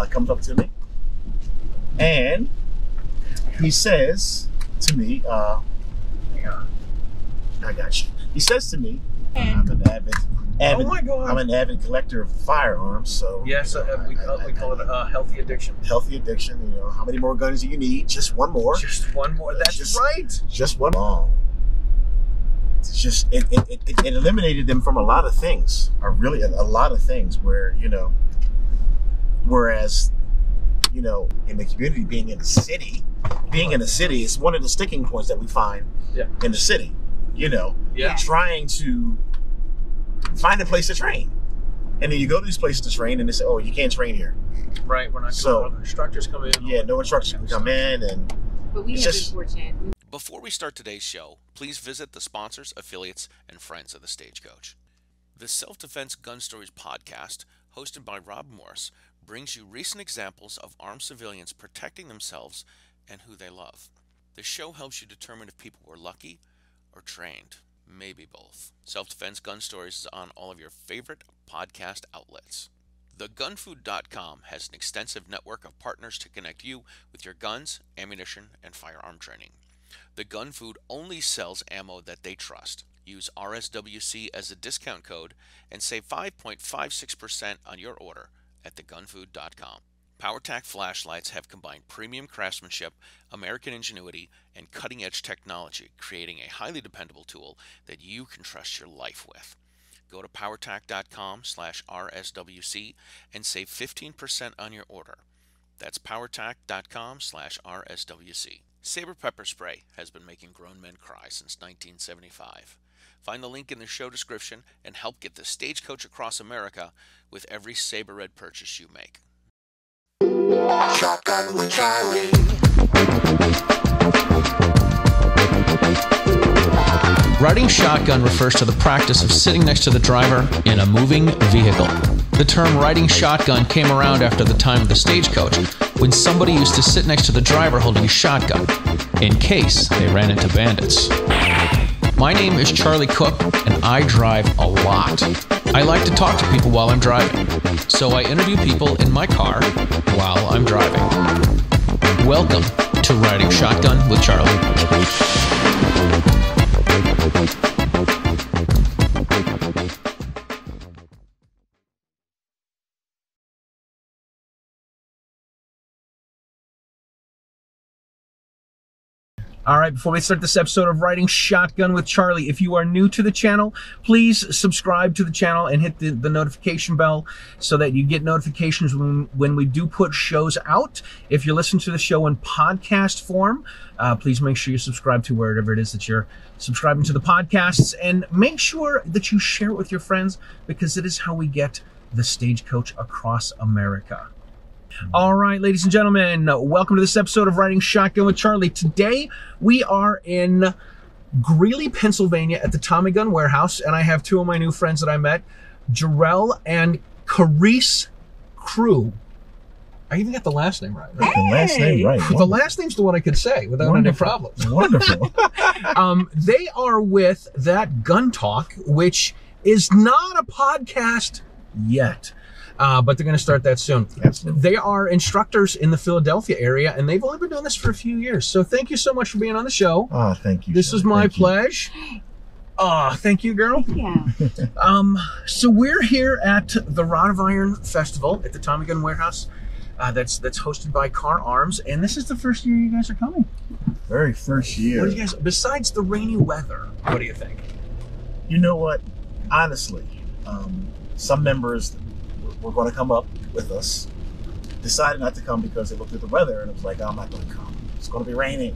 comes up to me, and he says to me, I got you. He says to me, I'm an avid oh my God. I'm an avid collector of firearms, so yes, we call it a healthy addiction. Healthy addiction. You know, how many more guns do you need? Just one more. Just one more. That's right. Just one more. It's just it eliminated them from a lot of things, or really a lot of things. Where whereas in the community, being in the city is one of the sticking points that we find in the city. Trying to find a place to train, and then you go to these places to train, and they say, "Oh, you can't train here." Right, we're not. So other instructors come in. Yeah, no instructors can come in, but we have been fortunate. Before we start today's show, please visit the sponsors, affiliates, and friends of the Stagecoach. The Self-Defense Gun Stories podcast, hosted by Rob Morse, brings you recent examples of armed civilians protecting themselves and who they love. The show helps you determine if people were lucky or trained. Maybe both. Self-Defense Gun Stories is on all of your favorite podcast outlets. TheGunFood.com has an extensive network of partners to connect you with your guns, ammunition, and firearm training. The Gun Food only sells ammo that they trust. Use RSWC as a discount code and save 5.56% on your order at TheGunFood.com. PowerTac flashlights have combined premium craftsmanship, American ingenuity, and cutting-edge technology, creating a highly dependable tool that you can trust your life with. Go to PowerTac.com/RSWC and save 15% on your order. That's PowerTac.com/RSWC. Sabre Pepper Spray has been making grown men cry since 1975. Find the link in the show description and help get the Stagecoach across America with every Sabre Red purchase you make. Shotgun with Charlie. Riding shotgun refers to the practice of sitting next to the driver in a moving vehicle. The term riding shotgun came around after the time of the stagecoach, when somebody used to sit next to the driver holding a shotgun, in case they ran into bandits. My name is Charlie Cook, and I drive a lot. I like to talk to people while I'm driving, so I interview people in my car while I'm driving. Welcome to Riding Shotgun with Charlie. All right, before we start this episode of Riding Shotgun with Charlie, if you are new to the channel, please subscribe to the channel and hit the notification bell so that you get notifications when we do put shows out. If you're listening to the show in podcast form, please make sure you subscribe to wherever it is that you're subscribing to the podcasts, and make sure that you share it with your friends, because it is how we get the Stagecoach across America. All right, ladies and gentlemen, welcome to this episode of Riding Shotgun with Charlie. Today, we are in Greeley, Pennsylvania at the Tommy Gun Warehouse, and I have two of my new friends that I met, Jerel and Karise Crew. I even got the last name right. Hey! The last name right. The last name's the one I could say without any problems. Wonderful. They are with That Gun Talk, which is not a podcast yet. But they're going to start that soon. Absolutely. They are instructors in the Philadelphia area, and they've only been doing this for a few years. So thank you so much for being on the show. Oh, thank you. This is my pleasure. Thank you, girl. Yeah. So we're here at the Rod of Iron Festival at the Tommy Gun Warehouse. That's hosted by Car Arms, and this is the first year you guys are coming. Very first year. What do you guys, besides the rainy weather, what do you think? You know what? Honestly, some members were going to come up with us, decided not to come because they looked at the weather and it was like, oh, I'm not going to come. It's going to be raining.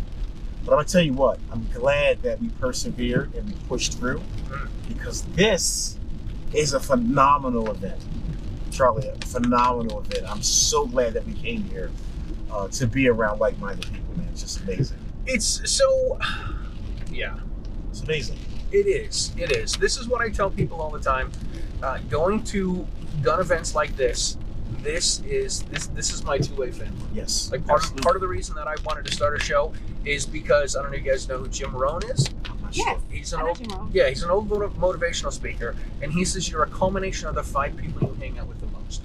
But I'm going to tell you what, I'm glad that we persevered and we pushed through, because this is a phenomenal event. Charlie, a phenomenal event. I'm so glad that we came here to be around like-minded people, man. It's just amazing. It's so, yeah. It's amazing. It is. It is. This is what I tell people all the time. Going to gun events like this is my two-way family. Yes. Like part of the reason that I wanted to start a show is because I don't know if you guys know who Jim Rohn is. Yes. He's an old motivational speaker, and he says you're a culmination of the 5 people you hang out with the most.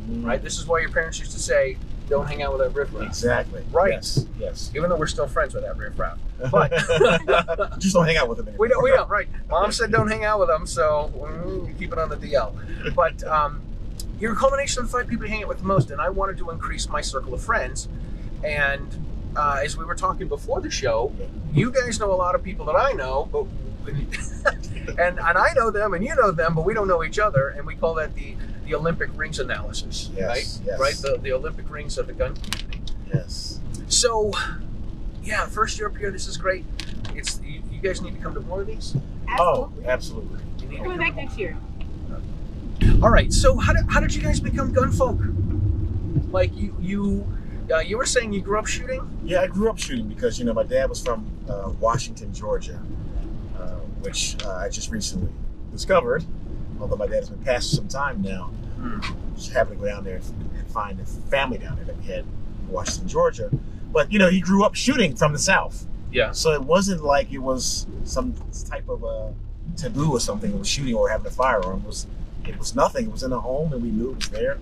right? This is why your parents used to say, don't hang out with that riffraff. Exactly. Right. Yes. Even though we're still friends with that riffraff. But just don't hang out with them anymore. We don't, right. Mom said don't hang out with them, so we keep it on the DL. But you're a culmination of the 5 people you hang out with the most, and I wanted to increase my circle of friends. And as we were talking before the show, you guys know a lot of people that I know, but and I know them and you know them, but we don't know each other, and we call that the Olympic rings analysis, yes, right? Yes. Right, the Olympic rings of the gun community. Yes. So, yeah, first year up here, this is great. It's you guys need to come to more of these. Absolutely. Oh, absolutely. You need to Coming come back next year. All right. So how did you guys become gun folk? Like you were saying you grew up shooting? Yeah, I grew up shooting because my dad was from Washington, Georgia, which I just recently discovered. Although my dad has been passed for some time now, just happened to go down there and find a family down there that we had in Washington, Georgia. But he grew up shooting from the South. Yeah. So it wasn't like it was some type of a taboo or something. It was shooting or having a firearm. It was nothing. It was in the home, and we knew it was there.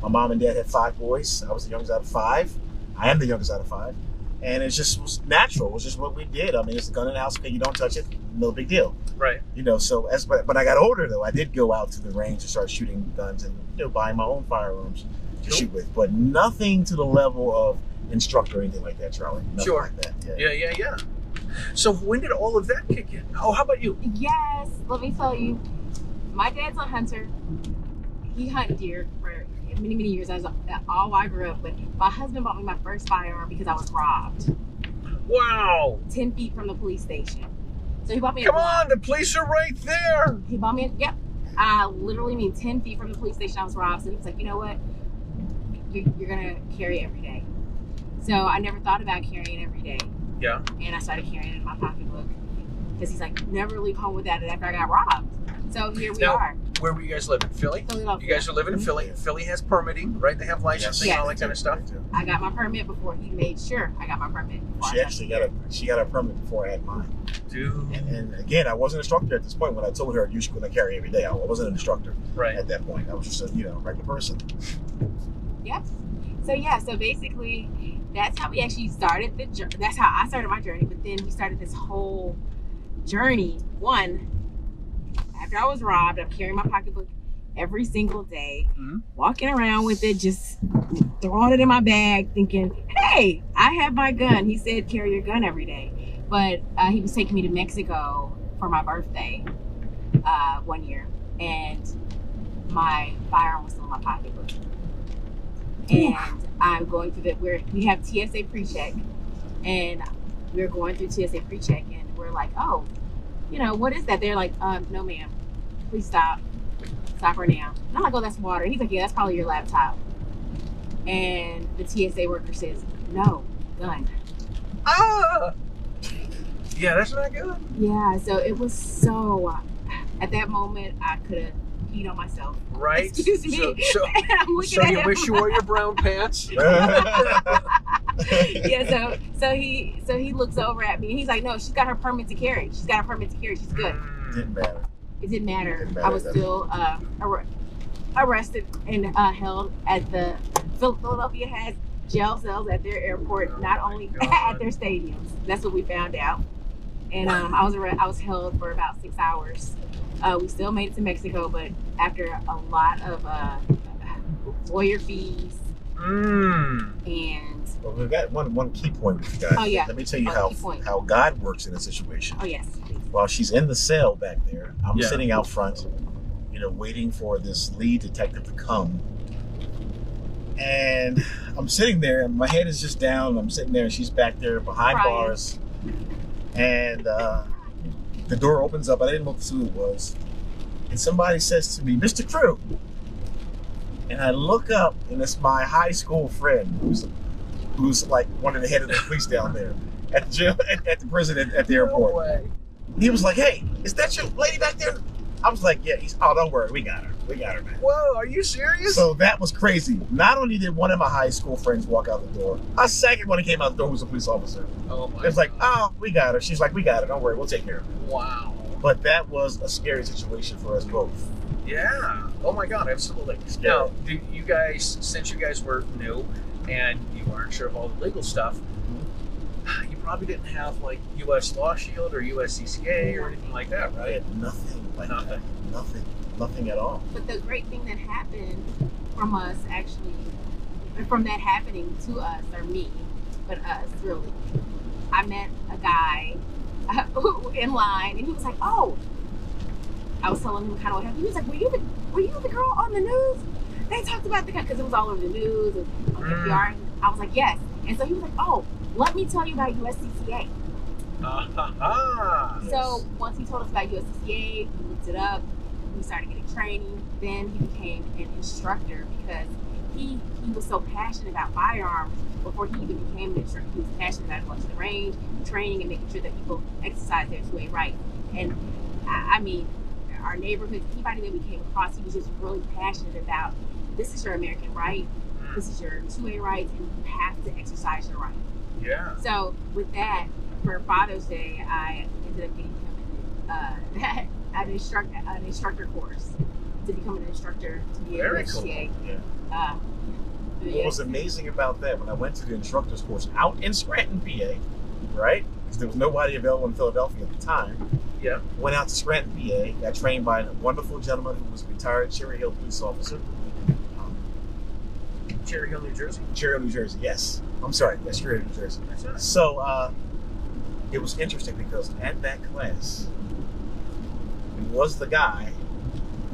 My mom and dad had 5 boys. I was the youngest out of 5. I am the youngest out of 5. And it just was natural. It was just what we did. I mean, it's a gun in the house. Okay, you don't touch it. No big deal. Right. So when I got older, though, I did go out to the range and start shooting guns and buying my own firearms to shoot with. But nothing to the level of instructor or anything like that, Charlie. Nothing Sure. like that. Yeah. So when did all of that kick in? Oh, how about you? Yes, let me tell you. My dad's a hunter. He hunted deer for many, many years. That's all I grew up with. My husband bought me my first firearm because I was robbed. Wow. 10 feet from the police station. So he bought me Come on, the police are right there. He bought me yep. I literally mean 10 feet from the police station I was robbed. So he was like, you know what? You're going to carry it every day. So I never thought about carrying it every day. Yeah. And I started carrying it in my pocketbook. Because he's like, never leave home with that after I got robbed. So here we are. Where were you guys living? Philly? Philadelphia. You guys are living in Philly. Philly has permitting, right? They have licensing and all that kind of stuff. I got my permit before he made sure I got my permit. She actually got a permit before I had mine. Dude. And again, I wasn't an instructor at this point when I told her you should go carry every day. I wasn't an instructor at that point. I was just a regular person. Yep. So basically, that's how we actually started the journey. That's how I started my journey. But then we started this whole journey. One, after I was robbed, I'm carrying my pocketbook every single day, walking around with it, just throwing it in my bag, thinking, hey, I have my gun. He said, carry your gun every day. But he was taking me to Mexico for my birthday one year, and my firearm was still in my pocketbook. And I'm going through we have TSA pre-check, and we're going through TSA pre-check, and we're like, oh, what is that? They're like, no, ma'am, please stop right now. And I'm like, oh, that's water. He's like, yeah, that's probably your laptop. And the TSA worker says, no, gun. Yeah, that's not good. Yeah, so it was at that moment, I could have peed on myself. Right. Excuse me. So you wish you wore your brown pants? Yeah, so he looks over at me and he's like, no, she's got her permit to carry. She's good. Didn't matter. It didn't matter. I was still arrested and held at the Philadelphia has jail cells at their airport, not only at their stadiums. That's what we found out. And I was held for about 6 hours. We still made it to Mexico, but after a lot of lawyer fees and well, we've got one key point we forgot. Oh yeah. Let me tell you how God works in a situation. Oh yes. Please. While she's in the cell back there, I'm sitting out front, waiting for this lead detective to come. And I'm sitting there, and my head is just down, and I'm sitting there, and she's back there behind bars. And the door opens up. I didn't know who it was. And somebody says to me, Mr. Crew. And I look up, and it's my high school friend who's like one of the head of the police down there at the jail, at the prison at the airport. No way. He was like, hey, is that your lady back there? I was like, yeah. Oh, don't worry. We got her. Man. Whoa, are you serious? So that was crazy. Not only did one of my high school friends walk out the door, a second one came out the door was a police officer. Oh my! It was like, oh, we got her. She's like, we got her. Don't worry. We'll take care of her. Wow. But that was a scary situation for us both. Yeah. Oh my God, absolutely. Now, do you guys, since you guys were new and you weren't sure of all the legal stuff, you probably didn't have like U.S. Law Shield or U.S. CCA or anything like that, I right? had nothing like that. Nothing at all. But the great thing that happened from us, actually, from that happening to us, or me, but us, really, I met a guy in line, and he was like, oh, I was telling him kind of what happened. He was like, were you the girl on the news? They talked about the guy, because it was all over the news and on NPR. I was like, yes. And so he was like, oh, let me tell you about USCCA. So once he told us about USCCA, we looked it up, we started getting training. Then he became an instructor because he was so passionate about firearms. Before he even became an instructor, he was passionate about going to the range, training, and making sure that people exercise their 2A rights. And I mean, our neighborhoods, anybody that we came across, he was just really passionate about, this is your American right, this is your 2A rights, and you have to exercise your rights. Yeah. So with that, for Father's Day, I ended up getting him an instructor course to become an instructor to be a USCA. Yeah. What was amazing about that, when I went to the instructor's course out in Scranton, PA, right? Because there was nobody available in Philadelphia at the time. Yeah. Went out to Scranton, PA, got trained by a wonderful gentleman who was a retired Cherry Hill police officer. Cherry Hill, New Jersey? Cherry Hill, New Jersey, yes. I'm sorry, yes, Cherry Hill, New Jersey. So it was interesting because at that class, it was the guy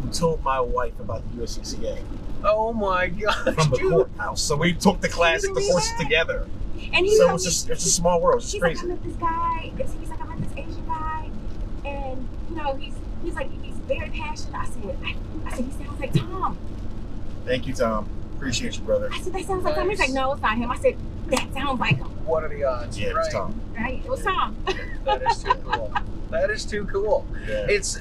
who told my wife about the USCCA. Oh my gosh. From the courthouse. So we took the class, the course together. And he so it's a small world. It's crazy. Like, I met this guy. He's like, I met this Asian guy, and you know, he's like, he's very passionate. I said, he sounds like Tom. Thank you, Tom. Appreciate you, brother. I said, that sounds like Tom. He's like, no, it's not him. I said, that sounds like him. What are the odds? Yeah, it was Tom. Right? It was Tom. That is too cool. That is too cool. Yeah. It's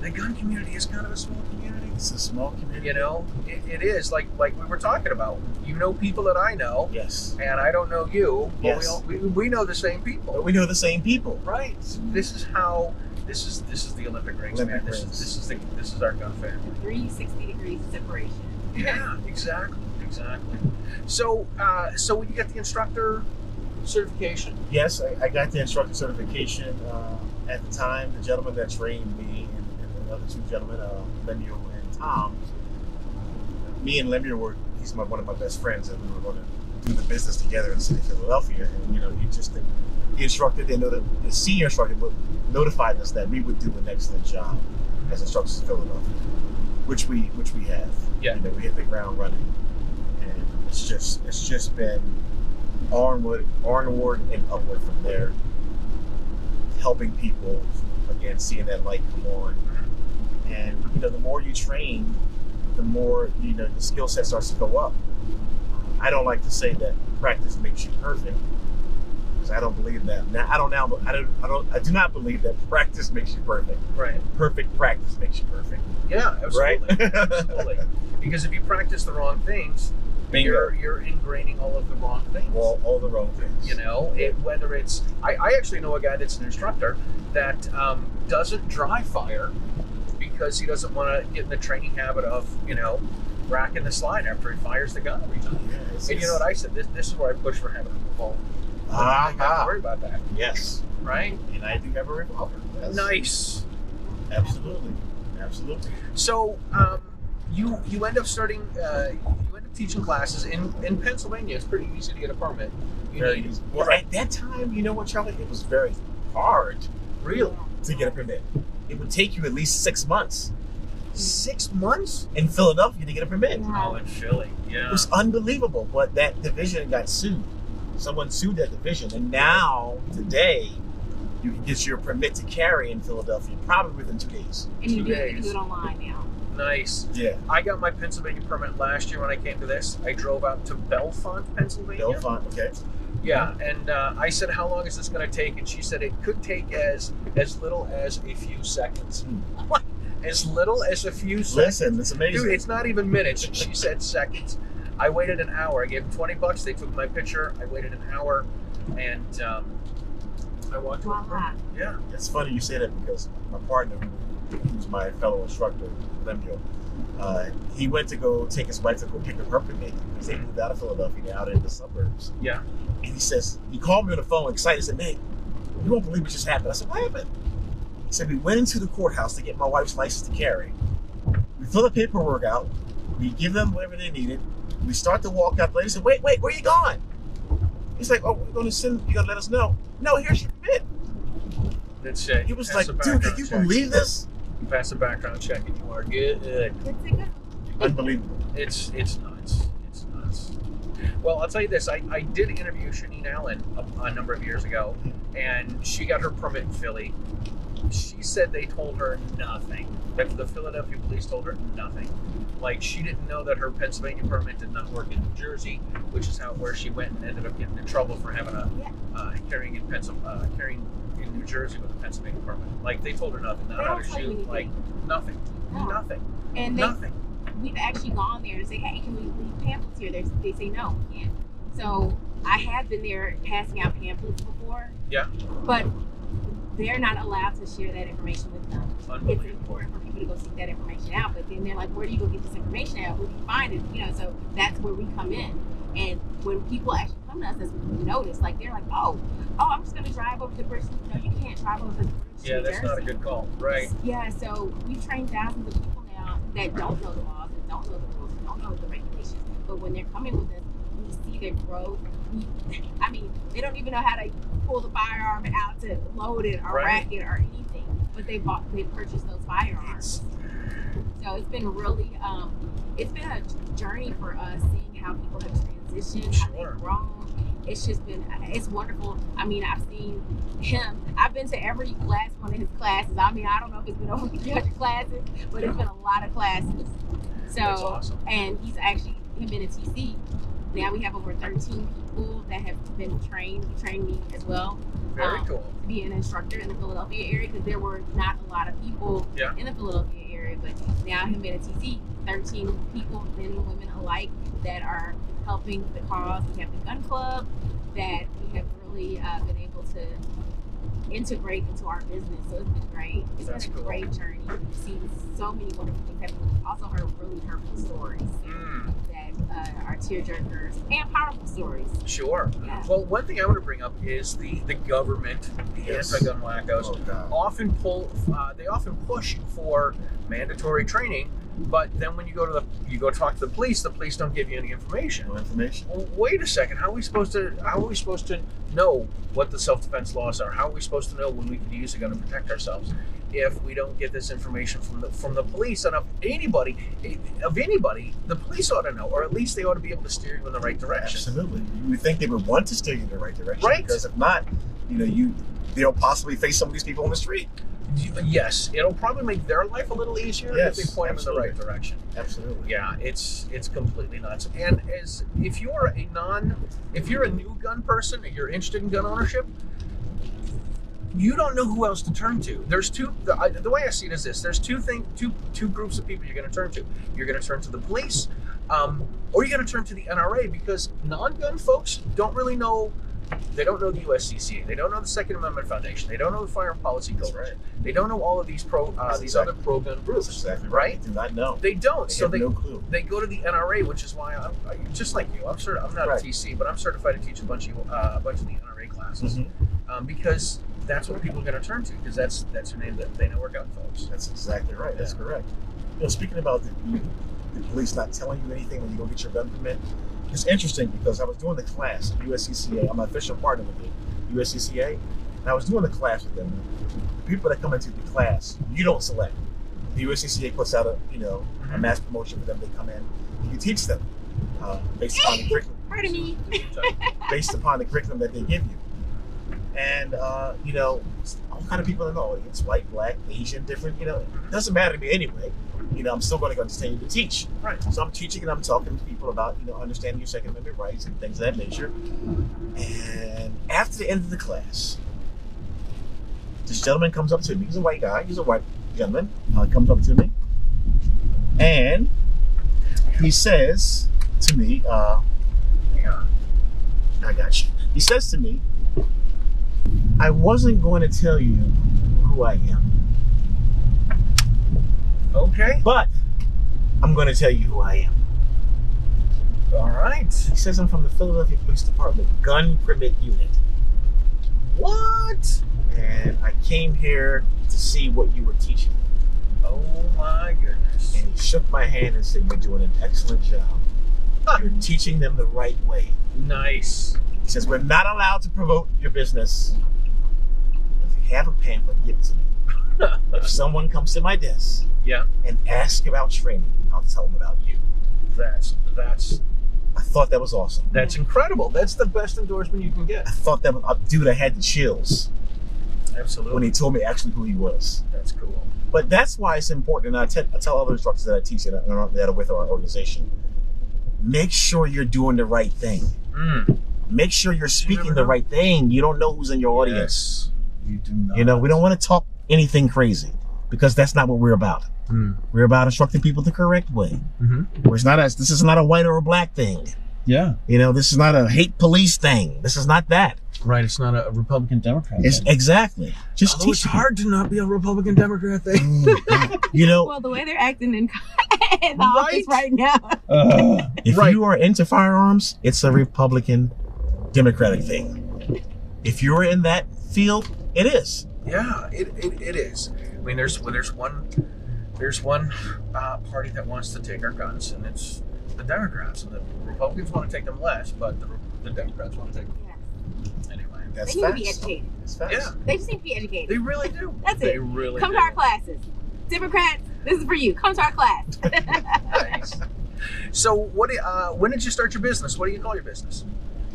the gun community is kind of a small community. It's a small community. You know, it is like we were talking about. You know people that I know. Yes. And I don't know you. But yes. we know the same people. But we know the same people. Right. This is how. This is the Olympic rings, man. This is our gun family. 360 degrees of separation. Yeah. Exactly. So when you get the instructor certification. Yes, I got the instructor certification. At the time, the gentleman that trained me and the other two gentlemen, Lemuel and Tom, me and Lemuel he's one of my best friends, and we were going to do the business together in the city of Philadelphia. And, you know, the instructor, the senior instructor notified us that we would do an excellent job as instructors in Philadelphia, which we have. Yeah. You know, we hit the ground running. And it's just been onward and upward from there, helping people, again, seeing that light come on. And, you know, the more you train, the more, you know, the skill set starts to go up. I don't like to say that practice makes you perfect, because I don't believe that. Now, I do not believe that practice makes you perfect. Right. Perfect practice makes you perfect. Yeah, absolutely. Right? Absolutely. Because if you practice the wrong things, you're ingraining all of the wrong things. All the wrong things. You know, whether it's I actually know a guy that's an instructor that doesn't dry fire because he doesn't want to get in the training habit of, you know, racking the slide after he fires the gun every time. Yeah, and you know what I said? This is where I push for having a revolver. I don't have to worry about that. Yes. Right? And I do have a revolver. Yes. Nice. Absolutely. So you end up starting teaching classes in Pennsylvania. It's pretty easy to get a permit. Well, at that time, you know what, Charlie? It was very hard, really, to get a permit. It would take you at least 6 months. 6 months? In Philadelphia to get a permit. Oh, in Philly, yeah. It was unbelievable, but that division got sued. Someone sued that division, and now, today, you can get your permit to carry in Philadelphia probably within 2 days. And you do it online now. Nice. Yeah. I got my Pennsylvania permit last year when I came to this. I drove out to Bellefonte, Pennsylvania. Bellefonte, okay. Yeah, and I said, how long is this going to take? And she said it could take as little as a few seconds. As little as a few seconds. Listen, it's amazing. Dude, it's not even minutes. She said seconds. I waited an hour. I gave them $20. They took my picture. I waited an hour, and I walked away. Wow. Yeah. It's funny you say that because my partner, who who's my fellow instructor, Lemuel, he went to go take his wife to go pick her up with me because they moved out of Philadelphia, they're out in the suburbs. Yeah. And he called me on the phone, excited. He said, "Man, you won't believe what just happened." I said, "What happened?" He said, "We went into the courthouse to get my wife's license to carry. We fill the paperwork out. We give them whatever they needed. We start to walk out. The lady said, wait, where are you going?" He's like, "Oh, we're going to send, you got to let us know." "No, here's your permit." That's it. He was like, "Dude, can you believe this?" You pass the background check and you are good. Unbelievable. It's nuts. It's nuts. Well, I'll tell you this. I did interview Shanine Allen a number of years ago, and she got her permit in Philly. She said they told her nothing. That the Philadelphia police told her nothing. Like, she didn't know that her Pennsylvania permit did not work in New Jersey, which is where she went and ended up getting in trouble for having carrying in New Jersey with a Pennsylvania permit. Like, they told her nothing. Not how to shoot. Like, nothing. No. Nothing. And nothing. We've actually gone there to say, "Hey, can we leave pamphlets here?" They say no, we can't. So I have been there passing out pamphlets before. Yeah. But they're not allowed to share that information with them. It's important for people to go seek that information out, but then they're like, "Where do you go get this information out? Where do you find it?" You know, so that's where we come in. And when people actually come to us, that's when we notice. Like, they're like, "Oh, I'm just going to drive over to the person." No, you can't drive over to the person. Yeah, that's not a good call, right? Yeah, so we've trained thousands of people now that don't know the laws, that don't know the rules, that don't know the regulations. But when they're coming with us, we see their growth. I mean, they don't even know how to pull the firearm out to load it or rack it or anything. But they purchased those firearms. So it's been really, it's been a journey for us, seeing how people have transitioned, how they've grown. It's just been, it's wonderful. I mean, I've seen him. I've been to every last one of his classes. I mean, I don't know if it's been over 300 classes, but it's been a lot of classes. So, that's awesome. And he's actually been a TC. Now we have over 13 people that have been trained. He trained me as well. Very cool. To be an instructor in the Philadelphia area, because there were not a lot of people in the Philadelphia area. But now him being a TC, 13 people, men and women alike, that are helping the cause. We have the gun club that we have really been able to integrate into our business. So it's been great. It's been a great journey. We've seen so many wonderful things happen. We've also heard really hurtful stories that are tearjerkers and powerful stories. Sure. Yeah. Well, one thing I want to bring up is the government, the anti-gun wackos, often push for mandatory training. But then when you go talk to the police don't give you any information. No information. Well, wait a second. How are we supposed to know what the self-defense laws are? How are we supposed to know when we can use a gun to protect ourselves if we don't get this information from the police? And of anybody, the police ought to know, or at least they ought to be able to steer you in the right direction. Absolutely. You would think they would want to steer you in the right direction, right? Because if not, they'll possibly face some of these people on the street. Yes, it'll probably make their life a little easier if they point them in the right direction. Absolutely. Yeah, it's completely nuts. And if you're a new gun person and you're interested in gun ownership, you don't know who else to turn to. There's the way I see it is this: there's two groups of people you're going to turn to. You're going to turn to the police, or you're going to turn to the NRA, because non-gun folks don't really know. They don't know the USCCA. They don't know the Second Amendment Foundation. They don't know the Firearm Policy Coalition. They don't know all of these other pro-gun groups. That's exactly right. They do not know. They don't. They have no clue. They go to the NRA, which is why I'm just like you. I'm not a TC, but I'm certified to teach a bunch of the NRA classes, because that's what people are going to turn to, because that's who they know are gun folks. That's exactly right. That's correct. Speaking about the police not telling you anything when you go get your gun permit. It's interesting because I was doing the class at USCCA. I'm an official partner with the USCCA, and I was doing the class with them. The people that come into the class, you don't select. The USCCA puts out a mass promotion for them. They come in, and you teach them based upon the curriculum. Pardon me. Based upon the curriculum that they give you, and all kind of people in the audience: white, black, Asian, different. It doesn't matter to me anyway. I'm still going to continue to teach. Right. So I'm teaching and I'm talking to people about, understanding your Second Amendment rights and things of that nature. And after the end of the class, this gentleman comes up to me. He's a white guy. He's a white gentleman. Comes up to me. And he says to me, I got you. He says to me, "I wasn't going to tell you who I am." Okay. But I'm going to tell you who I am. All right. He says I'm from the Philadelphia Police Department Gun Permit Unit. What? And I came here to see what you were teaching. Oh my goodness. And he shook my hand and said, you're doing an excellent job. You're teaching them the right way. Nice. He says, we're not allowed to promote your business. If you have a pamphlet, give it to me. If someone comes to my desk and asks about training, I'll tell them about you. I thought that was awesome. That's incredible. That's the best endorsement you can get. I thought that was, dude, I had the chills. Absolutely. When he told me actually who he was. That's cool. But that's why it's important, and I tell other instructors that I teach that are with our organization, make sure you're doing the right thing. Make sure you're speaking the right thing. You don't know who's in your audience. You do not. You know, we don't want to talk anything crazy because that's not what we're about. We're about instructing people the correct way. This is not a white or a black thing. Yeah. You know, this is not a hate police thing. This is not that. Right, it's not a Republican Democrat thing. Exactly. Just teach it's hard to not be a Republican Democrat thing. You know, well, the way they're acting in the office right now. If you are into firearms, it's a Republican Democratic thing. If you're in that field, it is. Yeah, it is. I mean, there's one party that wants to take our guns, and it's the Democrats. And the Republicans want to take them less, but the Democrats want to take them. Anyway, that's they need to be educated. Yeah, they just need to be educated. They really do. That's they it. Really come do. to our classes. Democrats, this is for you. Come to our class. Nice. So, when did you start your business? What do you call your business?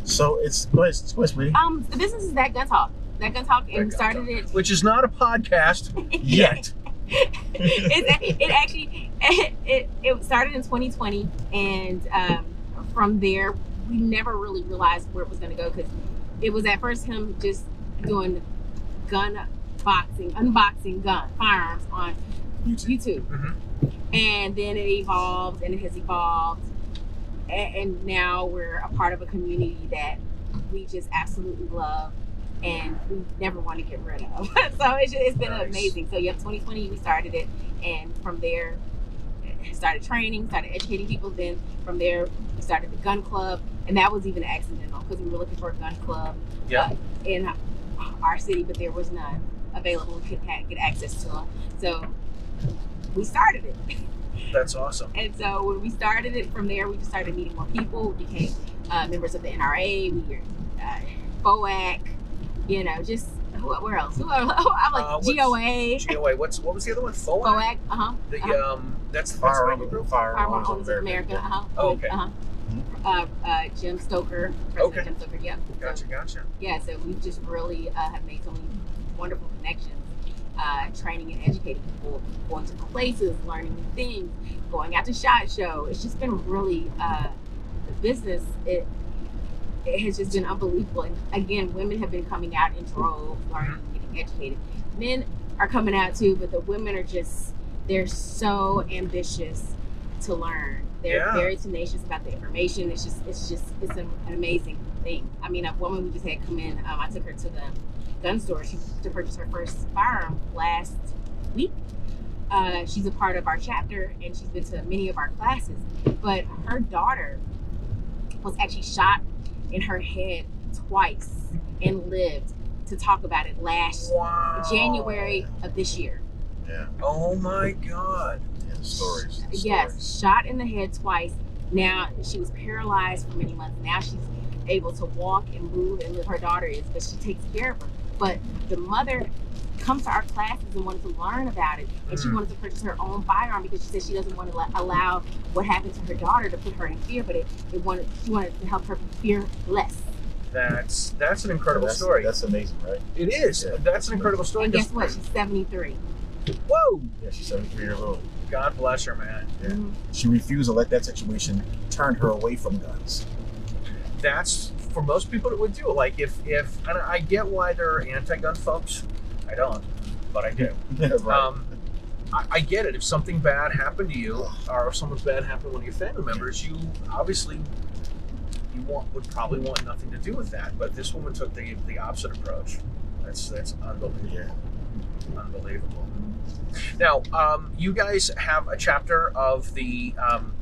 So go ahead, Sweetie. The business is That Gun Talk. That Gun Talk, and we started it, which is not a podcast yet. It started in 2020, and from there we never really realized where it was going to go, because it was at first him just doing unboxing firearms on YouTube. And then it evolved, and it has evolved, and now we're a part of a community that we just absolutely love and we never want to get rid of. So it's been amazing. So 2020 we started it, and from there started training, started educating people. Then from there we started the gun club, and that was even accidental because we were looking for a gun club in our city, but there was none available. We couldn't get access to them, so we started it. That's awesome. And so when we started it, from there we just started meeting more people. We became members of the NRA. We were FOAC. You know, just where else? I'm like GOA. GOA. What was the other one? FOAC. FOAC. That's the Firearm Owners of America. Oh, okay. Jim Stoker. President Jim Stoker. Yeah. Gotcha. Yeah. So we just really have made so many wonderful connections, training and educating people, going to places, learning new things, going out to SHOT Show. It's just been really the business. It has just been unbelievable. And again, women have been coming out in droves, learning, getting educated. Men are coming out too, but the women are they're so ambitious to learn. They're very tenacious about the information. It's an amazing thing. I mean, a woman we just had come in, I took her to the gun store to purchase her first firearm last week. She's a part of our chapter, and she's been to many of our classes, but her daughter was actually shot in her head twice and lived to talk about it last January of this year. Yeah. Oh my God. Yeah, the stories. Yes, shot in the head twice. Now she was paralyzed for many months. Now she's able to walk and move and live. Her daughter is, but she takes care of her. But the mother comes to our classes and wanted to learn about it, and she wanted to purchase her own firearm because she said she doesn't want to allow what happened to her daughter to put her in fear, but she wanted to help her be fearless. That's an incredible story. That's amazing, right? It is. Yeah. That's an incredible story. And guess what? She's 73. Whoa! Yeah, she's 73 years old. God bless her, man. Yeah. She refused to let that situation turn her away from guns. That's, for most people, it would do. Like, if and I get why they're anti-gun folks. I don't, but I do. Right. I get it. If something bad happened to you, or if something bad happened to one of your family members, you obviously would probably want nothing to do with that. But this woman took the opposite approach. That's unbelievable. Yeah. Unbelievable. Now, you guys have a chapter of the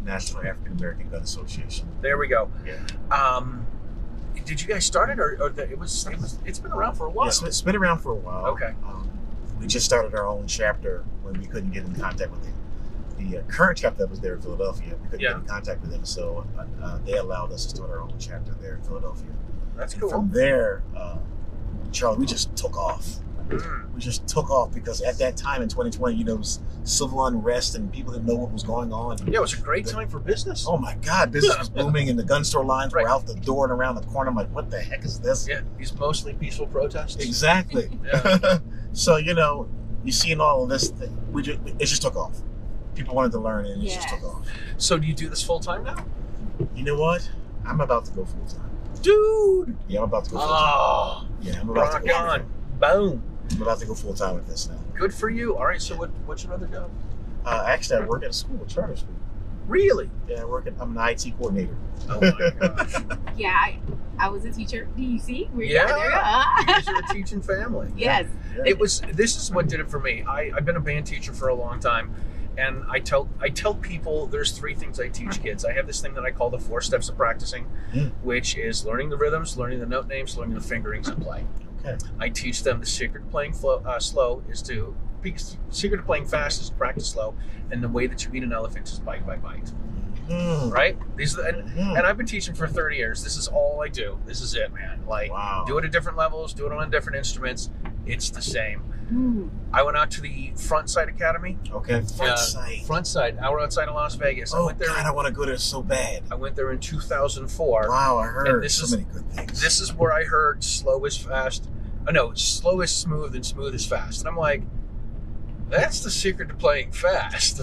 National African American Gun Association. there we go. Yeah. Did you guys start it, or it's been around for a while? Yes, it's been around for a while. Okay. We just started our own chapter when we couldn't get in contact with the current chapter that was there in Philadelphia. We couldn't get in contact with them, so they allowed us to start our own chapter there in Philadelphia. That's And cool. from there, Charlie, we just took off. We just took off because at that time in 2020, it was civil unrest and people didn't know what was going on. Yeah, it was a great time for business. Oh my God, business was booming and the gun store lines were out the door and around the corner. I'm like, what the heck is this? Yeah, these mostly peaceful protests. Exactly. Yeah. So, you seeing all of this, it just took off. People wanted to learn and it just took off. So do you do this full time now? You know what? I'm about to go full time. Dude! Yeah, I'm about to go full time. Oh, Yeah, I'm about to go full time. Boom. I'm about to go full time with this now. Good for you. All right, so what's your other job? Actually, I work at a school, a charter school. Really? Yeah, I'm an IT coordinator. Oh my gosh. Yeah, I was a teacher. Do you see? Yeah. You guys are a teaching family. Yes. Yeah. This is what did it for me. I've been a band teacher for a long time, and I tell people there's 3 things I teach kids. I have this thing that I call the 4 steps of practicing, which is learning the rhythms, learning the note names, learning the fingerings, and play. Okay. I teach them the secret to playing slow is to secret to playing fast is to practice slow, and the way that you eat an elephant is bite by bite. Right? These are, and I've been teaching for 30 years. This is all I do. This is it, man. Like, do it at different levels, do it on different instruments. It's the same. I went out to the Front Side Academy. Okay. Front Side, hour outside of Las Vegas. Oh, I went there. God, I want to go there so bad. I went there in 2004. Wow, I heard so many good things. This is where I heard slow is fast. No, slow is smooth and smooth is fast. And I'm like, that's the secret to playing fast.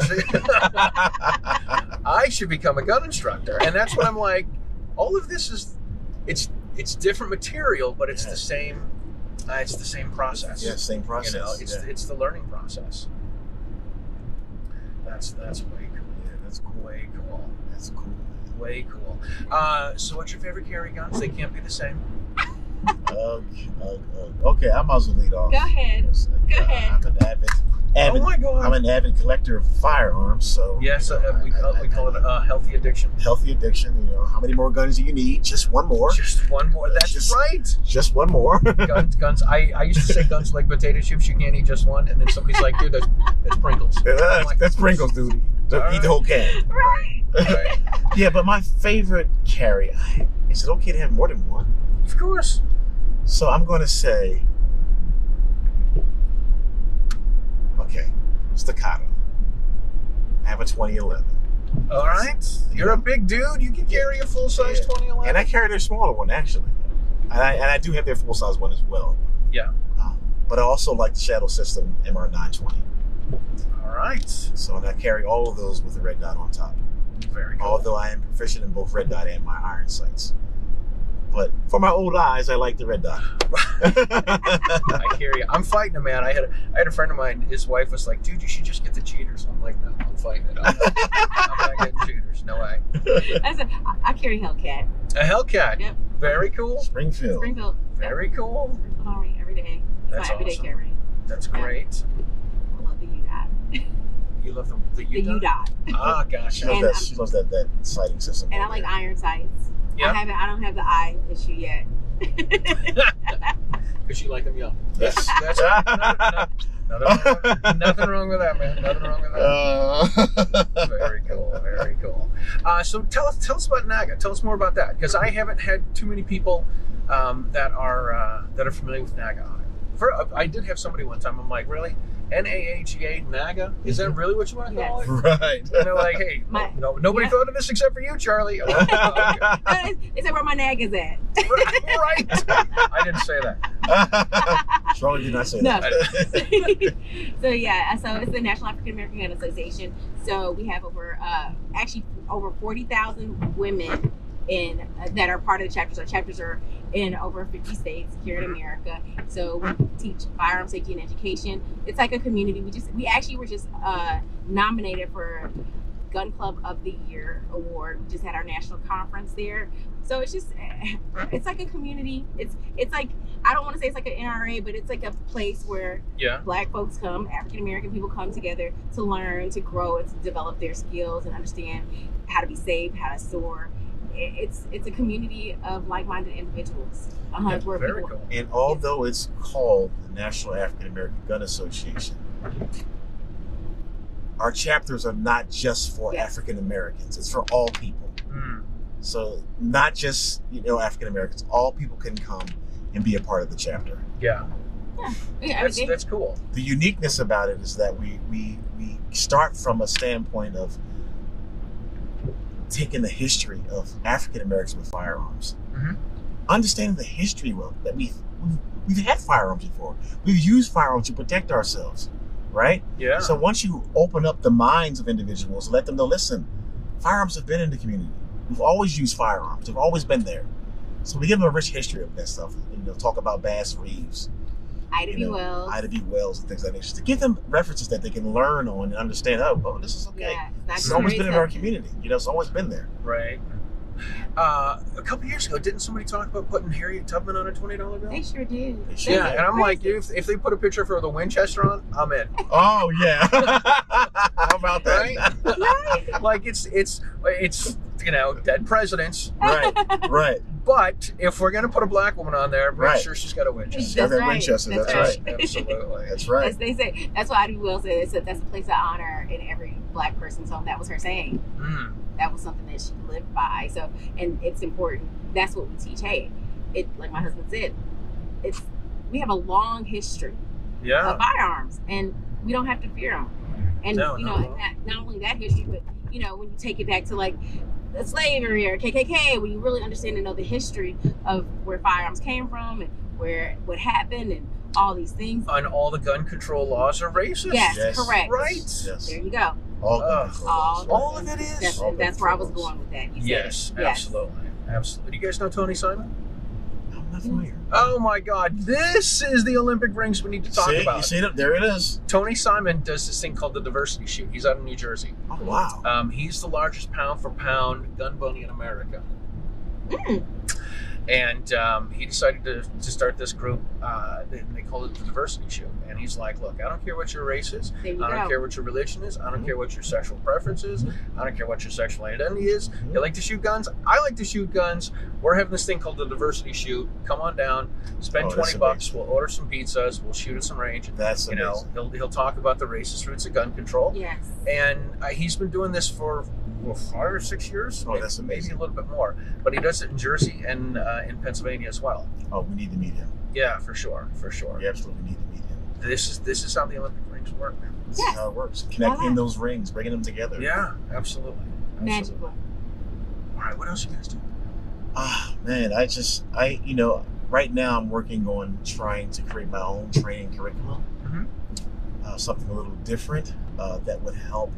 I should become a gun instructor. And that's what I'm like, all of this is, it's different material, but it's the same process. Yeah, same process. It's the learning process. That's way cool. Yeah, that's cool. Way cool. That's cool. Way cool. So what's your favorite carry guns? They can't be the same. Okay, I might as well lead off. Go ahead. Go ahead. I'm an avid. Oh my God. I'm an avid collector of firearms, so yes, we call it a healthy addiction. Healthy addiction. How many more guns do you need? Just one more. Just one more. That's right. Just one more. Guns. I used to say guns like potato chips. You can't eat just one. And then somebody's like, dude, that's Pringles. That's Pringles, dude. Eat the whole can. Right. Yeah, but my favorite carry. Is it okay to have more than one? Of course. So I'm going to say, okay, staccato. I have a 2011. All right. You're a big dude. You can carry a full-size 2011. And I carry their smaller one, actually. And I do have their full-size one as well. Yeah. But I also like the Shadow System MR920. All right. So I carry all of those with the red dot on top. Very cool. Although I am proficient in both red dot and my iron sights. But for my old eyes, I like the red dot. I hear you. I'm fighting it, man. I had a friend of mine. His wife was like, "Dude, you should just get the cheaters." I'm like, "No, I'm fighting it. I'm not getting cheaters. No way." I carry Hellcat. A Hellcat. Yep. Very cool. Springfield. Very cool. All right, every day. That's my everyday awesome. carry. That's great. I love the UDOT. You love the UDOT. Ah, gotcha. She loves that sighting system. And I like iron sights. Yeah. I don't have the eye issue yet. Because you like them young. That's nothing wrong with that, man. Nothing wrong with that. Very cool. Very cool. So tell us about NAGA. Tell us more about that, because I haven't had too many people that are familiar with NAGA on it. I did have somebody one time. I'm like, really? NAAGA NAGA? Is that really what you want to call it? Right. And they're like, hey, nobody thought of this except for you, Charlie. Okay. Is that where my nag is at? Right. I didn't say that. Charlie did not say that. So yeah, so it's the National African American Gun Association. So we have over 40,000 women that are part of the chapters. Our chapters are in over 50 states here in America. So we teach firearm safety and education. It's like a community. We actually were just nominated for Gun Club of the Year award. We just had our national conference there. So it's just, it's like a community. It's like, I don't want to say it's like an NRA, but it's like a place where Black folks come, African American people come together to learn, to grow, and to develop their skills and understand how to be safe, how to soar. It's a community of like-minded individuals. Very cool. And although it's called the National African American Gun Association, our chapters are not just for African Americans. It's for all people. So not just African Americans. All people can come and be a part of the chapter. Yeah, that's cool. The uniqueness about it is that we start from a standpoint of taking the history of African Americans with firearms, understanding the history that we've had firearms before. We've used firearms to protect ourselves, right? Yeah. So once you open up the minds of individuals, let them know, listen, firearms have been in the community. We've always used firearms. They've always been there. So we give them a rich history of that stuff. Talk about Bass Reeves, Ida B. Wells, and things like that. Just to give them references that they can learn on and understand. Oh, this is okay. Yeah, it's always been in our community. It's always been there. Right. A couple years ago, didn't somebody talk about putting Harriet Tubman on a $20 bill? They sure did. Yeah, and I'm like, if they put a picture of her with a Winchester on, I'm in. Oh yeah. How about that? Right? Like it's dead presidents. Right. But if we're gonna put a black woman on there, make sure she's got a Winchester. That's right. Winchester. That's right. Absolutely. That's right. As they say, that's what Ida B. Wells said. That's a place of honor in every Black person's home. That was her saying. That was something that she lived by. So, and it's important. That's what we teach. Hey, like my husband said, we have a long history of firearms, and we don't have to fear them. And not only that history, but when you take it back to like the slavery or KKK, when you really understand and know the history of where firearms came from and what happened and all these things. And all the gun control laws are racist. Yes, correct. Right. Yes. There you go. All of it is. That's where I was going with that. Yes, absolutely. Absolutely. Do you guys know Tony Simon? I'm not familiar. Oh my God. This is the Olympic rings we need to talk about. You see it? There it is. Tony Simon does this thing called the diversity shoot. He's out of New Jersey. Oh, wow. He's the largest pound for pound gun bunny in America. And he decided to start this group. They call it the diversity shoot. And he's like, look, I don't care what your race is. I don't care what your religion is. I don't care what your sexual preference is. I don't care what your sexual identity is. You like to shoot guns? I like to shoot guns. We're having this thing called the diversity shoot. Come on down. Spend $20. We'll order some pizzas. We'll shoot at some range. That's amazing. He'll talk about the racist roots of gun control. Yes. And he's been doing this for 5 or 6 years. Oh, that's amazing. Maybe a little bit more. But he does it in Jersey and in Pennsylvania as well. Oh, we need to meet him. Yeah, for sure. We absolutely need to meet him. This is how the Olympic rings work. This is how it works. Connecting those rings, bringing them together. Yeah, absolutely. Magical. All right, what else you guys do? Man, right now I'm working on trying to create my own training curriculum. Something a little different that would help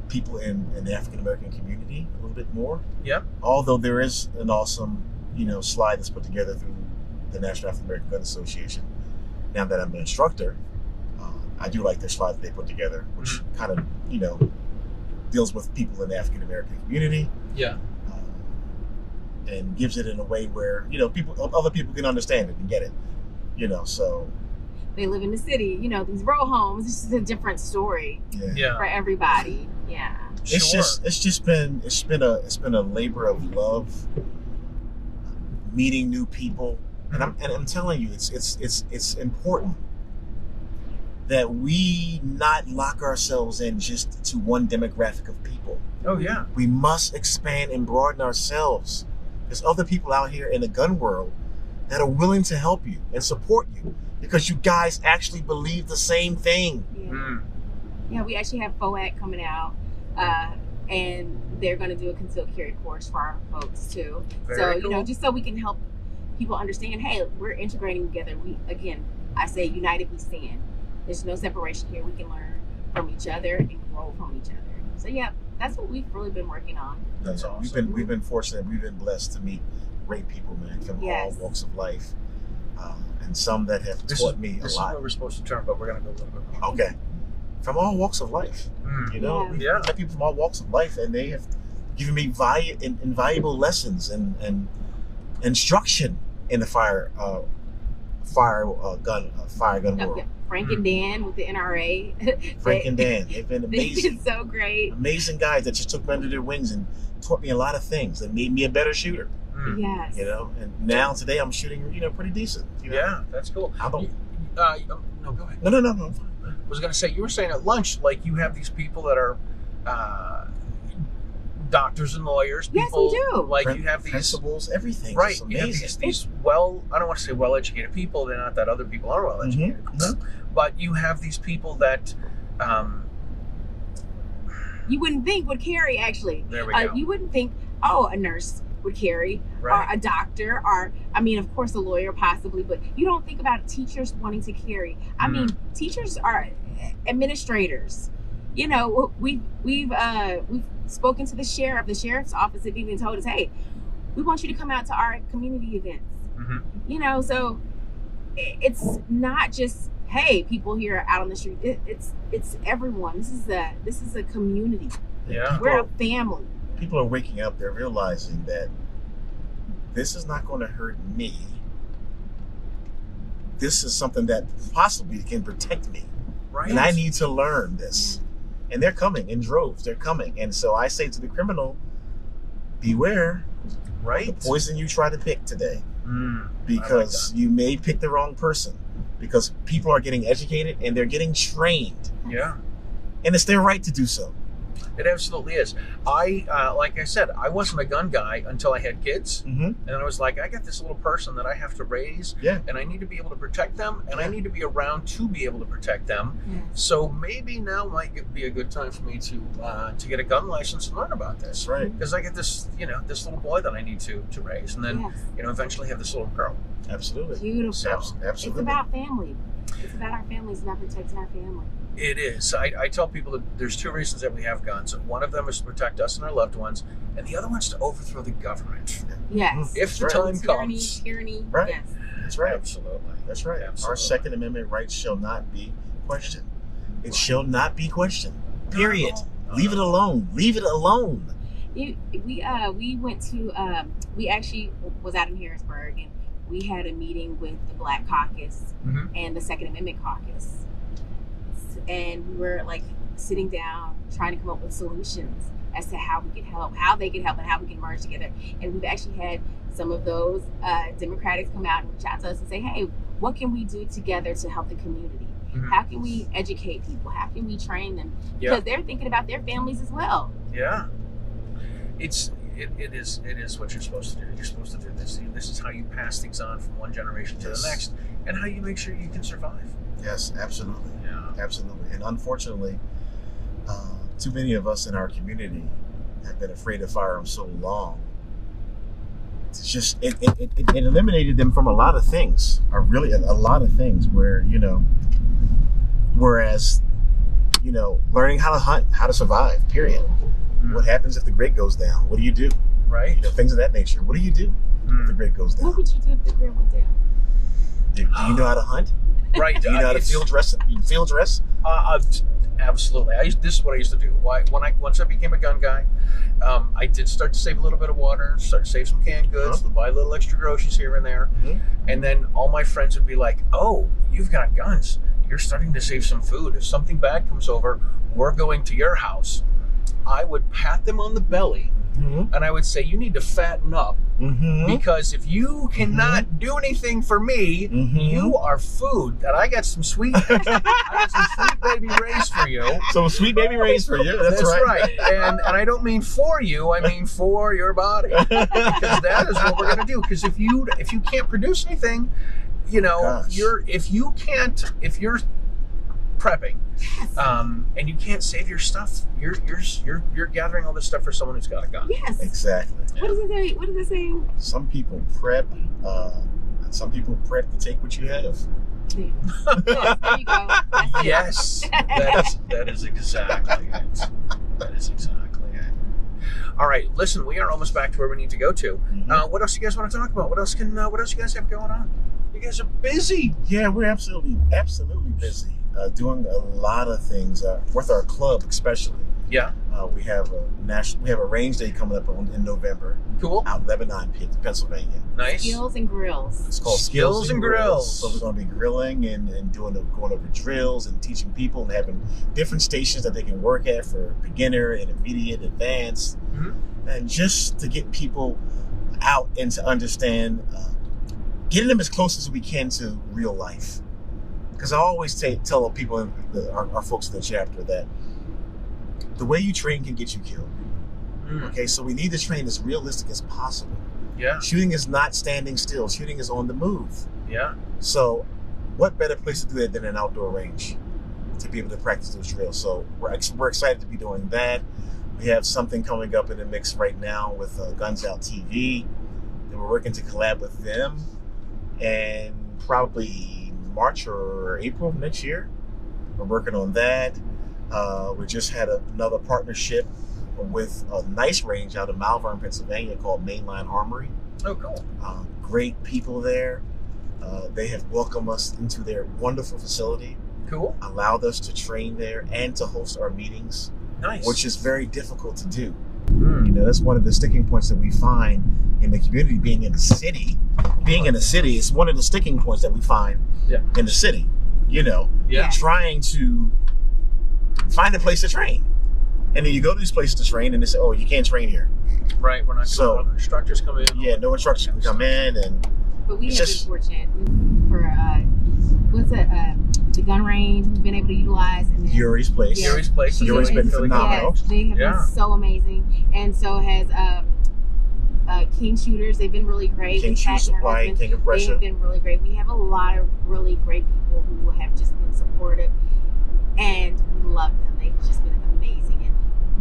people in the African American community a little bit more. Yep. Although there is an awesome, slide that's put together through the National African American Gun Association. Now that I'm an instructor, I do like their slide that they put together, which kind of, deals with people in the African American community. Yeah. And gives it in a way where, other people can understand it and get it. So they live in the city, these row homes. This is a different story for everybody. Yeah. It's been a labor of love, meeting new people, and I'm telling you, it's important that we not lock ourselves in just to one demographic of people. Oh yeah. We must expand and broaden ourselves. There's other people out here in the gun world that are willing to help you and support you because you guys actually believe the same thing. Yeah, we actually have FOAC coming out, and they're going to do a concealed carry course for our folks too. Very cool. Just so we can help people understand, hey, we're integrating together. I say united we stand. There's no separation here. We can learn from each other and grow from each other. So yeah, that's what we've really been working on. That's awesome. We've been fortunate. We've been blessed to meet great people, man, from all walks of life, and some that have taught me a lot. This is where we're supposed to turn, but we're going to go a little bit more. Okay. from all walks of life. You know, we've met people from all walks of life, and they have given me invaluable lessons and instruction in the fire gun world. Frank and Dan with the NRA. Frank and Dan, they've been amazing. They've been so great. Amazing guys that just took me under their wings and taught me a lot of things that made me a better shooter. Yes. You know, and now today I'm shooting, pretty decent. You know? Yeah, that's cool. How about? No, go ahead. No. I'm fine. I was going to say, you were saying at lunch, like you have these people that are doctors and lawyers. People, yes, we do. Like you have these principals, everything. Right. You have these I don't want to say well-educated people. They're not that other people are well-educated. But you have these people that you wouldn't think would carry, actually. There we go. You wouldn't think, a nurse would carry, or a doctor, or, of course, a lawyer possibly, but you don't think about teachers wanting to carry. I mean, teachers are administrators. You know, we've spoken to the sheriff. The sheriff's office have even told us, hey, we want you to come out to our community events. You know, so it's not just, hey, people here out on the street. It's everyone. This is a community. Yeah, we're a family. People are waking up. They're realizing that this is not going to hurt me. This is something that possibly can protect me. Right. And I need to learn this. And they're coming in droves. They're coming. And so I say to the criminal, beware, the poison you try to pick today. Because you may pick the wrong person. Because people are getting educated and they're getting trained. Yeah. And it's their right to do so. It absolutely is. Like I said, I wasn't a gun guy until I had kids. And I was like, I got this little person that I have to raise, and I need to be able to protect them, and I need to be around to be able to protect them. So maybe now might be a good time for me to get a gun license and learn about this. Right. Because I get this, this little boy that I need to raise, and then, eventually have this little girl. Absolutely. Beautiful. Absolutely. It's about family. It's about our families, about protecting our family. It is. I tell people that there's two reasons that we have guns. One of them is to protect us and our loved ones, and the other one's to overthrow the government. Yes. If the time comes. Tyranny. Right. Yes. That's right. Absolutely. That's right. Absolutely. Our Second Amendment rights shall not be questioned. It shall not be questioned. Period. Leave it alone. Leave it alone. We went to we actually was out in Harrisburg, and we had a meeting with the Black Caucus and the Second Amendment Caucus. And we were like sitting down trying to come up with solutions as to how we could help, how they could help, and how we can merge together. And we've actually had some of those Democrats come out and reach out to us and say, hey, what can we do together to help the community? How can we educate people? How can we train them? Because they're thinking about their families as well. Yeah. It is what you're supposed to do. You're supposed to do this. This is how you pass things on from one generation to the next, and how you make sure you can survive. Yes, absolutely. Yeah. Absolutely. And unfortunately, too many of us in our community have been afraid of firearms so long. It's just, it eliminated them from a lot of things, or really a lot of things where, whereas, learning how to hunt, how to survive, period. What happens if the grid goes down? What do you do? Right. Things of that nature. What do you do if the grid goes down? What would you do if the grid went down? Do you know how to hunt? Right. Do you know how to field dress? Absolutely. This is what I used to do. Once I became a gun guy, I did start to save a little bit of water, start to save some canned goods, buy a little extra groceries here and there. And then all my friends would be like, oh, you've got guns. You're starting to save some food. If something bad comes over, we're going to your house. I would pat them on the belly, and I would say, you need to fatten up, because if you cannot do anything for me, you are food. And I got some sweet baby rays for you. Some sweet baby rays for you. That's right. And I don't mean for you, I mean for your body. Because that is what we're going to do. Because if you can't produce anything, if you're prepping, and you can't save your stuff, you're gathering all this stuff for someone who's got a gun. Yes. Exactly. What does it say? What does it say? Some people prep, to take what you have. There you go. Yes. That is exactly it. That is exactly it. All right, listen, we are almost back to where we need to go to. What else do you guys want to talk about? What else you guys have going on? You guys are busy. Yeah, we're absolutely busy. doing a lot of things with our club, especially. Yeah. We have a range day coming up in November. Cool. Out in Lebanon, Pennsylvania. Nice. Skills and Grills. It's called Skills and Grills. So we're going to be grilling and going over drills and teaching people and having different stations that they can work at for beginner, intermediate, advanced, and just to get people out and to understand, getting them as close as we can to real life. Because I always tell people, our folks in the chapter, that the way you train can get you killed. Okay, so we need to train as realistic as possible. Yeah. Shooting is not standing still. Shooting is on the move. Yeah. So what better place to do that than an outdoor range to be able to practice those drills? So we're excited to be doing that. We have something coming up in the mix right now with Guns Out TV. And we're working to collab with them. And probably March or April of next year, we're working on that. We just had another partnership with a nice range out of Malvern, Pennsylvania called Mainline Armory. Oh, cool. Great people there. They have welcomed us into their wonderful facility. Cool. Allowed us to train there and to host our meetings. Nice. Which is very difficult to do. You know, that's one of the sticking points that we find in the community. Being in the city is one of the sticking points that we find in the city. You know, trying to find a place to train. And then you go to these places to train and they say, oh, you can't train here. Right, we're not going to have instructors come in. Yeah, no instructors can come in. But we have been fortunate for, the gun range we've been able to utilize. And then, Yuri's place. Yuri's place. Yuri's been phenomenal. Yes, they have been so amazing. And so has King Shooters. They've been really great. King Shooter Supply, King of Pressure. They've been really great. We have a lot of really great people who have just been supportive. And we love them. They've just been amazing.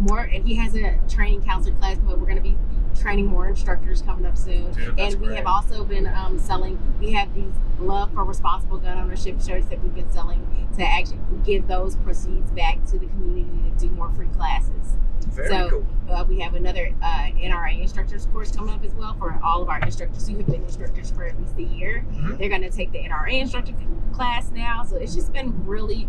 And he has a training counselor class coming up. We're going to be training more instructors coming up soon. Dude, and we have also been we have these Love for Responsible Gun Ownership shirts that we've been selling to actually give those proceeds back to the community to do more free classes. Very cool. We have another NRA instructors course coming up as well for all of our instructors who have been instructors for at least a year. They're going to take the NRA instructor class now. So it's just been really...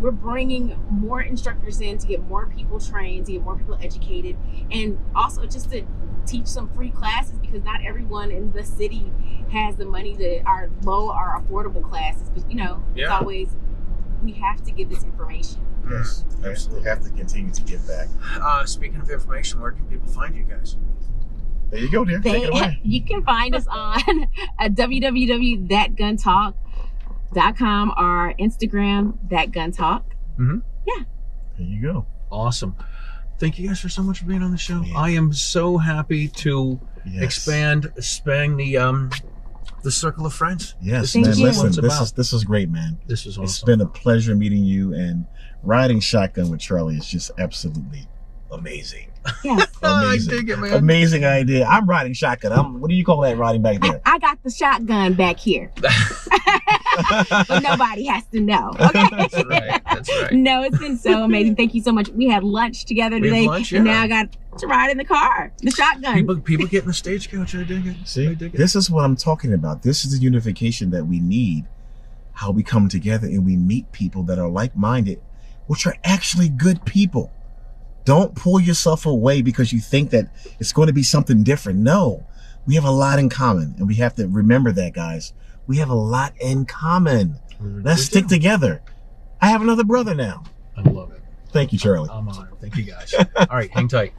We're bringing more instructors in to get more people trained, to get more people educated, and also just to teach some free classes, because not everyone in the city has the money to our affordable classes. But it's always, we have to give this information. Yes, absolutely. We have to continue to give back. Speaking of information, where can people find you guys? There you go, dear. Take it away. You can find us on www.thatguntalk.com or Instagram, thatguntalk. Yeah. There you go. Awesome. Thank you guys for so much for being on the show. Yeah. I am so happy to expand the circle of friends. Yes, man. Listen, this is great, man. This is awesome. It's been a pleasure meeting you, and riding shotgun with Charlie is just absolutely amazing. Yes. I dig it, man. Amazing idea. I'm riding shotgun. What do you call that riding back there? I got the shotgun back here. But nobody has to know. Okay? That's right. That's right. No, it's been so amazing. Thank you so much. We had lunch together today. And now I got to ride in the car, the shotgun. People get in the stagecoach. I dig it. See, this is what I'm talking about. This is the unification that we need. How we come together and we meet people that are like-minded, which are actually good people. Don't pull yourself away because you think that it's going to be something different. No, we have a lot in common, and we have to remember that, guys. We have a lot in common. Let's stick together. I have another brother now. I love it. Thank you, Charlie. I'm honored. Thank you, guys. All right, hang tight.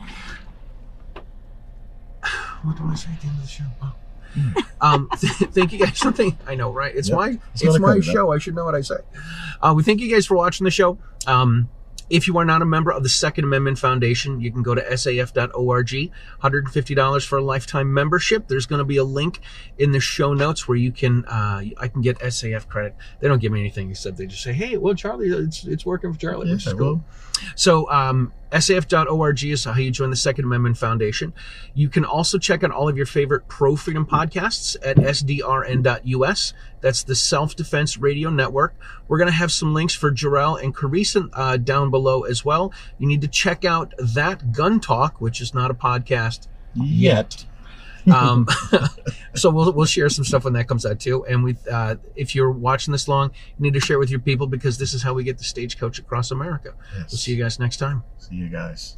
What do I say at the end of the show? Thank you guys for I know, right? It's my show. I should know what I say. We thank you guys for watching the show. If you are not a member of the Second Amendment Foundation, you can go to saf.org, $150 for a lifetime membership. There's going to be a link in the show notes where you can, I can get SAF credit. They don't give me anything except they just say, hey, well, Charlie, it's working for Charlie, which is cool. So, saf.org is how you join the Second Amendment Foundation. You can also check out all of your favorite pro-freedom podcasts at sdrn.us. That's the Self-Defense Radio Network. We're going to have some links for Jerel and Karise down below as well. You need to check out That Gun Talk, which is not a podcast yet. So we'll share some stuff when that comes out too. And if you're watching this long, you need to share it with your people, because this is how we get the Stagecoach across America. Yes. We'll see you guys next time. See you guys.